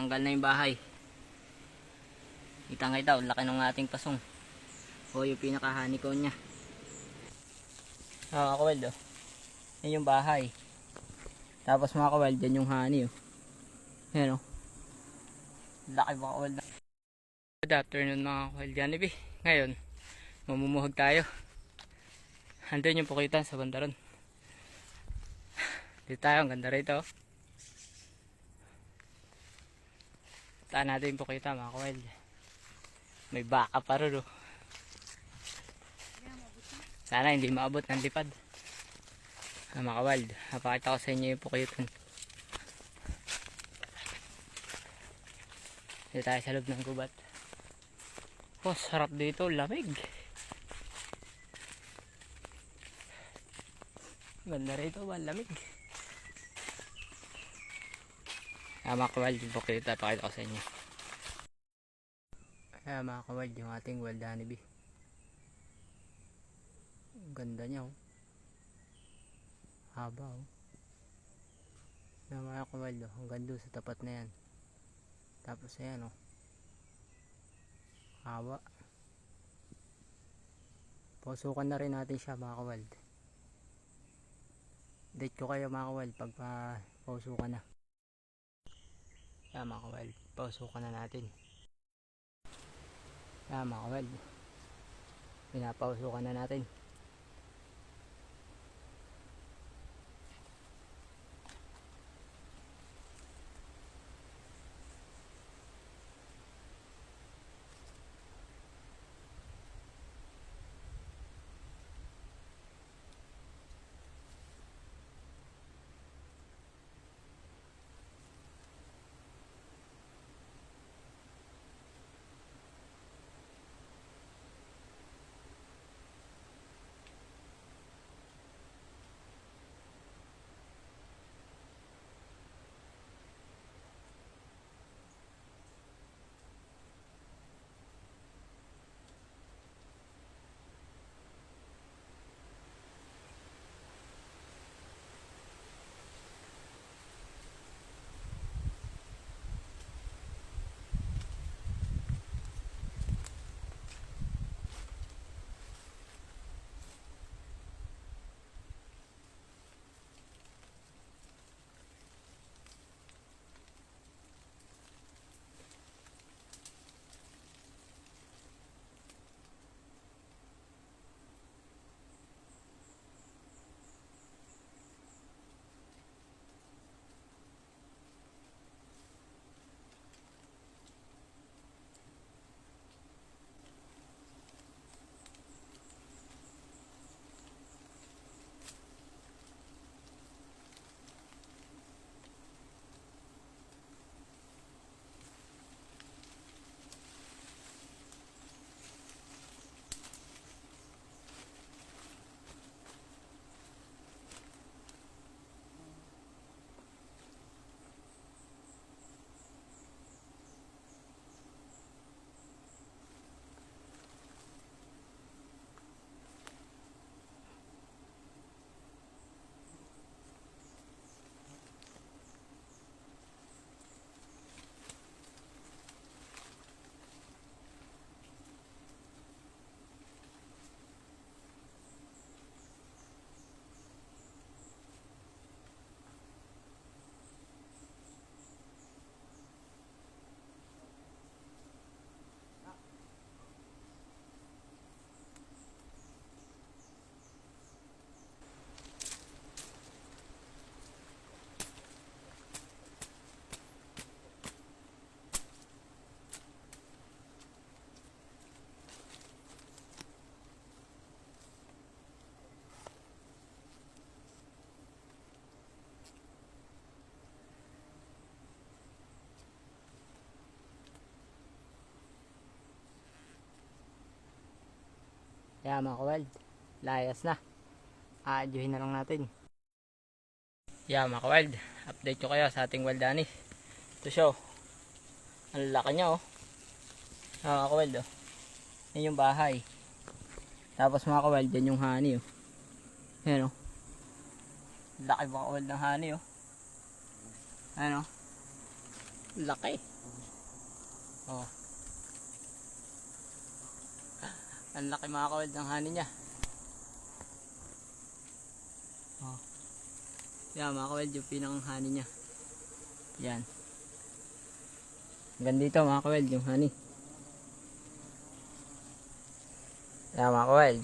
natanggal na yung bahay. Kitang kita, laki ng ating pasong. O yung pinakahani ko niya. Mga kawald, oh. Yan yung bahay. Tapos mga kawald, yan yung honey, oh. Yan, oh. Laki mga kawald. Good afternoon mga kawald. Yan, ibi. Ngayon, mamumuhag tayo. Andun yung pukitan sa bandaron. Dito tayo, ang ganda rito, oh. Taan natin yung pukita mga kawald. May baka pa rin, oh. Sana hindi maabot ng lipad. Mga kawald, napakita ko sa inyo yung pukitan. Dito tayo sa loob ng gubat. Oh, sarap dito, lamig. Ganda rito, malamig. Mga kawald, yung pukita, pakita ko sa inyo. Mga kawald, yung ating wild honeybee. Ang ganda niya, oh. Haba, oh. Mga kawald, oh. Hanggang doon sa tapat na yan. Tapos ayan, oh. Haba. Pausukan na rin natin siya mga kawald. Date ko kayo mga kawald pag pausukan na. Mga kawald, pausukan na natin. Mga kawald, pinapausukan na natin. Yan mga kawald, layas na. Aadyohin na lang natin. Yan mga kawald, update ko kayo sa ating wild honey. Ito siya, oh. Ang laki niya, oh. Mga kawald, oh. Yan yung bahay. Tapos mga kawald, yan yung honey, oh. Yan, oh. Laki mga kawald ng honey, oh. Ano? Laki. Oh. Ang laki mga kawald ng honey niya. Oh. Yan mga kawald yung pinakang honey niya. Yan. Hanggang dito mga kawald yung honey. Yan mga kawald.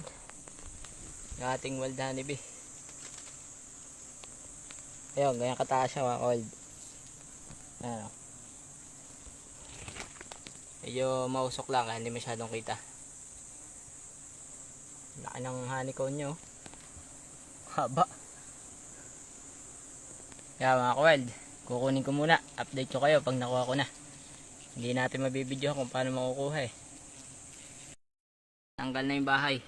Yung ating wild honey bee. Ayun, ganyan kataas siya mga kawald. Ayan o. Medyo mausok lang kaya hindi masyadong kita. Laki ng honeycomb nyo. Haba. Kaya mga kawald, kukunin ko muna. Update ko kayo pag nakuha ko na. Hindi natin mabibidyo kung paano makukuha eh. Tanggal na yung bahay.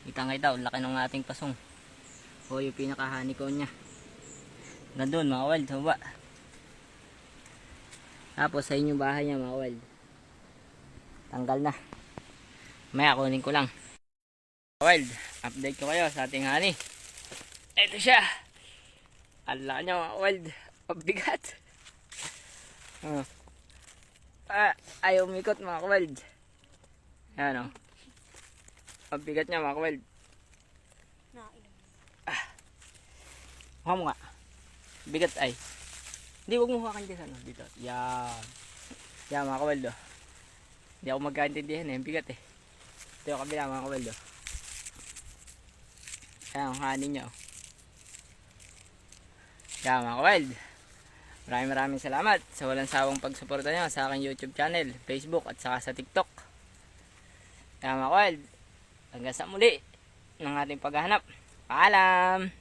Kitang-kita, laki ng ating pasong. O yung pinaka honeycomb nya. Gandun mga kawald, haba. Tapos sa inyong bahay niya mga kawald. Tanggal na. Maya kunin ko lang. Kawald, update ko kayo sa ating honey. Ito siya. Ang laki niya mga kawald. Pabigat. Ayaw umikot mga kawald. Ayan o. Pabigat niya mga kawald. Mukha mo nga. Bigat ay. Hindi, huwag mo hawakan dyan. Dito. Yan. Yan mga kawaldo. Hindi ako magkaintindihan eh. Bigat eh. Ito yung kabila mga kawaldo. Yan ang honey nyo. Yan mga kawald. Maraming salamat sa walang sawang pagsuporta nyo sa aking YouTube channel, Facebook at saka sa TikTok. Yan mga kawald. Hanggang sa muli ng ating paghahanap. Paalam!